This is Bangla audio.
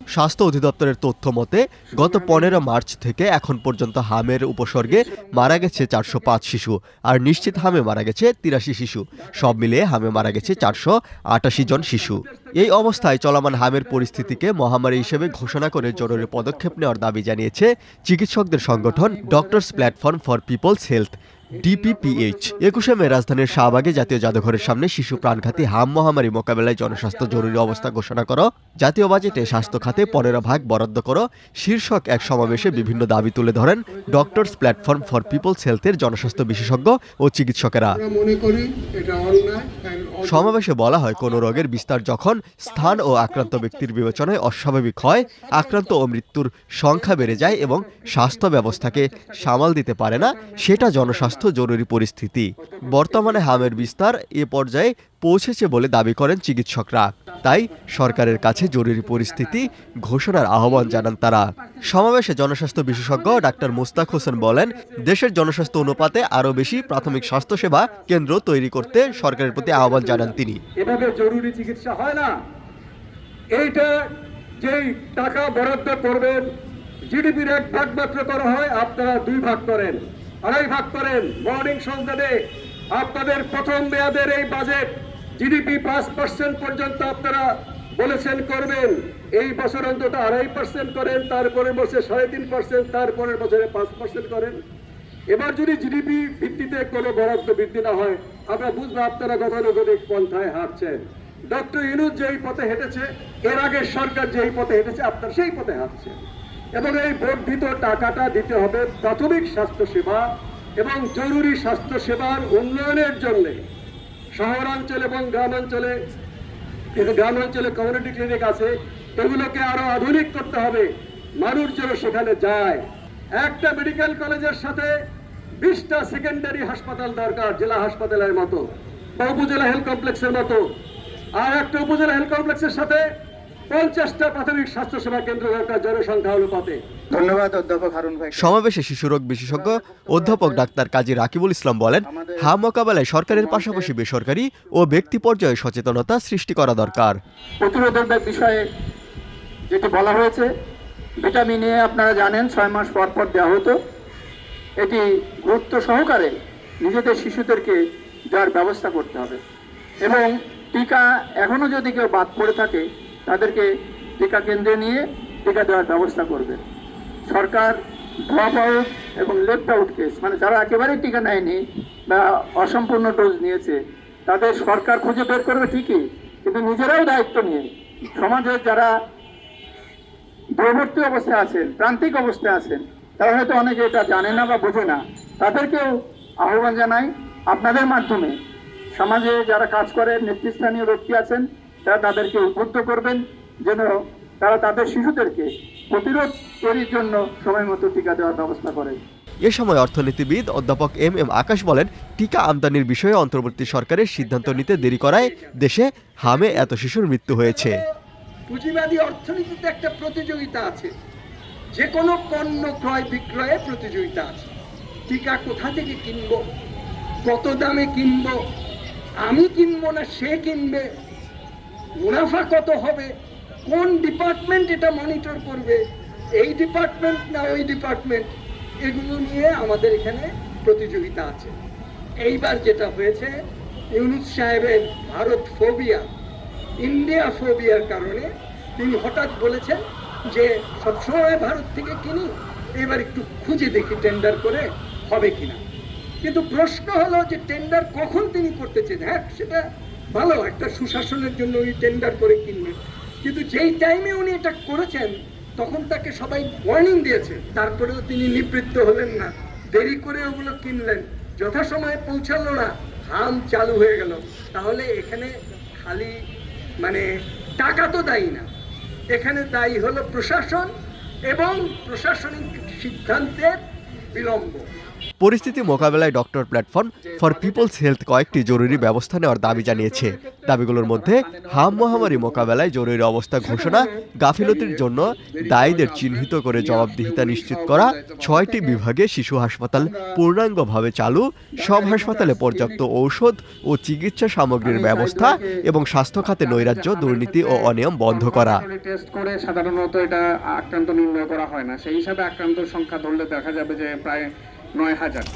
স্বাস্থ্য অধিদপ্তরের তথ্য মতে গত ১৫ মার্চ থেকে এখন পর্যন্ত হামের উপসর্গে মারা গেছে ৪০৫ শিশু, আর নিশ্চিত হামে মারা গেছে ৮৩ শিশু। সব মিলিয়ে হামে মারা গেছে ৪৮৮ জন শিশু। এই অবস্থায় চলমান হামের পরিস্থিতিকে মহামারী হিসেবে ঘোষণা করে জরুরি পদক্ষেপ নেওয়ার দাবি জানিয়েছে চিকিৎসকদের সংগঠন doctors platform for people's health DPPH। ২১শে মে রাজধানীর শাহবাগে জাতীয় জাদুঘরের সামনে শিশু প্রাণঘাতী হাম মহামারী মোকাবেলায় জনস্বাস্থ্য জরুরি অবস্থা ঘোষণা করো, জাতীয় বাজেটে স্বাস্থ্য খাতে ১৫% বরাদ্দ করো শীর্ষক এক সমাবেশে বিভিন্ন দাবি তুলে ধরেন ডক্টরস প্ল্যাটফর্ম ফর পিপলস হেলথের জনস্বাস্থ্য বিশেষজ্ঞ ও চিকিৎসকেরা। সমাবেশে বলা হয়, কোনো রোগের বিস্তার যখন স্থান ও আক্রান্ত ব্যক্তির বিবেচনায় অস্বাভাবিক হয়, আক্রান্ত ও মৃত্যুর সংখ্যা বেড়ে যায় এবং স্বাস্থ্য ব্যবস্থাকে সামাল দিতে পারে না, সেটা জনস্বাস্থ্য জরুরি পরিস্থিতি। বর্তমানে হামের বিস্তার এ পর্যায়ে পৌঁছেছে বলে দাবি করেন চিকিৎসকরা। তাই সরকারের কাছে জরুরি পরিস্থিতি ঘোষণার আহ্বান জানান তারা। সমাবেশে জনস্বাস্থ্য বিশেষজ্ঞ ডাক্তার মুস্তাক হোসেন বলেন, দেশের জনস্বাস্থ্য অনুপাতে আরও বেশি প্রাথমিক স্বাস্থ্যসেবা কেন্দ্র তৈরি করতে সরকারের প্রতি আহ্বান জানান তিনি। এভাবে জরুরি চিকিৎসা হয় না। এইটা যেই টাকা বরাদ্দ করবেন, জিডিপির 1 ভাগ মাত্র করা হয়, আপনারা 2 ভাগ করেন, 2.5 ভাগ করেন। মর্নিং সংসদে আপনাদের প্রথম মেয়াদের এই বাজেট জিডিপি 5% পর্যন্ত আপনারা বলেছেন করবেন। এই বছর অন্তত 2.5% করেন, তারপরের বছর 3.5%, তারপরের বছরে 5% করেন। এবার যদি জিডিপি ভিত্তিতে কোনো বরাদ্দ বৃদ্ধি না হয়, আমরা বুঝবো আপনারা গতানুগতিক পন্থায় হাঁটছেন। ডক্টর ইউনূস যেই পথে হেঁটেছে, এর আগের সরকার যেই পথে হেঁটেছে, আপনারা সেই পথে হাঁটছেন। এবং এই বর্ধিত টাকাটা দিতে হবে প্রাথমিক স্বাস্থ্যসেবা এবং জরুরি স্বাস্থ্যসেবার উন্নয়নের জন্য। শহরাঞ্চল এবং গ্রামাঞ্চলে কমিউনিটি ক্লিনিক আছে, এগুলোকে আরো আধুনিক করতে হবে, মানুষ যেন সেখানে যায়। একটা মেডিকেল কলেজের সাথে 20টা সেকেন্ডারি হাসপাতাল দরকার, জেলা হাসপাতালের মতো বা উপজেলা হেলথ কমপ্লেক্সের মতো। আর একটা উপজেলা হেলথ কমপ্লেক্সের সাথে 50টা প্রাথমিক স্বাস্থ্যসেবা কেন্দ্র দরকার জনসংখ্যা অনুপাতে। ধন্যবাদ অধ্যাপক হারুন ভাই। সমাবেশে শিশুরোগ বিশেষজ্ঞ অধ্যাপক ডাক্তার কাজী রাকিবুল ইসলাম বলেন, হাম মোকাবেলায় সরকারের পাশাপাশি বেসরকারি ও ব্যক্তি পর্যায়ে সচেতনতা সৃষ্টি করা দরকার। প্রতিরোধের বিষয়ে যেটি বলা হয়েছে, ভিটামিন এ আপনারা জানেন 6 মাস পর পর দেওয়া হতো। এটি গুরুত্ব সহকারে নিজেদের শিশুদেরকে দেওয়ার ব্যবস্থা করতে হবে এবং টিকা এখনো যদি কেউ বাদ পড়ে থাকে তাদেরকে টিকা কেন্দ্রে নিয়ে টিকা দেওয়ার ব্যবস্থা করবে। সরকার ড্রপ আউট এবং লেফট আউট কেস, মানে যারা একেবারেই টিকা নেয়নি বা অসম্পূর্ণ ডোজ নিয়েছে, তাদের সরকার খুঁজে বের করবে ঠিকই, কিন্তু নিজেরাও দায়িত্ব নিয়ে সমাজের যারা দূরবর্তী অবস্থায় আছেন, প্রান্তিক অবস্থায় আছেন, তারা হয়তো অনেকে এটা জানে না বা বোঝে না, তাদেরকেও আহ্বান জানাই আপনাদের মাধ্যমে সমাজে যারা কাজ করে নেতৃস্থানীয় ব্যক্তি আছেন, তারা তাদেরকে উদ্বুদ্ধ করবেন যেন তারা তাদের শিশুদেরকে প্রতিরোধ তৈরির জন্য সময় মতো টিকা দেওয়ার ব্যবস্থা করে। এ সময় অর্থনীতিবিদ অধ্যাপক এম আকাশ বলেন, টিকা আমদানির বিষয়ে অন্তর্বর্তী সরকারের সিদ্ধান্ত নিতে দেরি করায় দেশে হামে এত শিশুর মৃত্যু হয়েছে। পুঁজিবাদী অর্থনীতিতে একটা প্রতিযোগিতা আছে, যে কোনো পণ্য ক্রয় বিক্রয়ে প্রতিযোগিতা আছে। টিকা কোথা থেকে কিনবো, কত দামে কিনবো, আমি কিনবো না সে কিনবে, মুনাফা কত হবে, কোন ডিপার্টমেন্ট এটা মনিটর করবে, এই ডিপার্টমেন্ট না ওই ডিপার্টমেন্ট, এগুলো নিয়ে আমাদের এখানে প্রতিযোগিতা আছে। এইবার যেটা হয়েছে, ইউনূস সাহেবের ভারত ফোবিয়া, ইন্ডিয়া ফোবিয়ার কারণে তিনি হঠাৎ বলেছেন যে সবসময় ভারত থেকে কিনি, এবার একটু খুঁজে দেখি টেন্ডার করে হবে কিনা। কিন্তু প্রশ্ন হলো যে টেন্ডার কখন তিনি করতে চেন। হ্যাঁ, সেটা ভালো, একটা সুশাসনের জন্য উনি টেন্ডার করে কিনবেন, কিন্তু যেই টাইমে উনি এটা করেছেন তখন তাকে সবাই ওয়ার্নিং দিয়েছে, তারপরেও তিনি নিবৃত্ত হলেন না, দেরি করে ওগুলো কিনলেন, যথাসময়ে পৌঁছালো না, হাম চালু হয়ে গেল। তাহলে এখানে খালি মানে টাকা তো দায়ী না, এখানে দায়ী হলো প্রশাসন এবং প্রশাসনিক সিদ্ধান্তের বিলম্ব। পরিস্থিতি মোকাবেলায় doctor platform for people's health কয়েকটি জরুরি ব্যবস্থা নেওয়ার দাবি জানিয়েছে। দাবিগুলোর মধ্যে হাম মহামারী মোকাবেলায় জরুরি অবস্থা ঘোষণা, গাফিলতির জন্য দায়ীদের চিহ্নিত করে জবাবদিহিতা নিশ্চিত করা, 6টি বিভাগে শিশু হাসপাতাল পূর্ণাঙ্গভাবে চালু, সব হাসপাতালে পর্যাপ্ত ঔষধ ও চিকিৎসা সামগ্রীর ব্যবস্থা এবং স্বাস্থ্য খাতে নৈরাজ্য, দুর্নীতি ও অনিয়ম বন্ধ করা। টেস্ট করে সাধারণত এটা আক্রান্ত নির্ণয় করা হয় না, সেই হিসাবে আক্রান্তর সংখ্যা ধরলে দেখা যাবে যে প্রায় 9,000।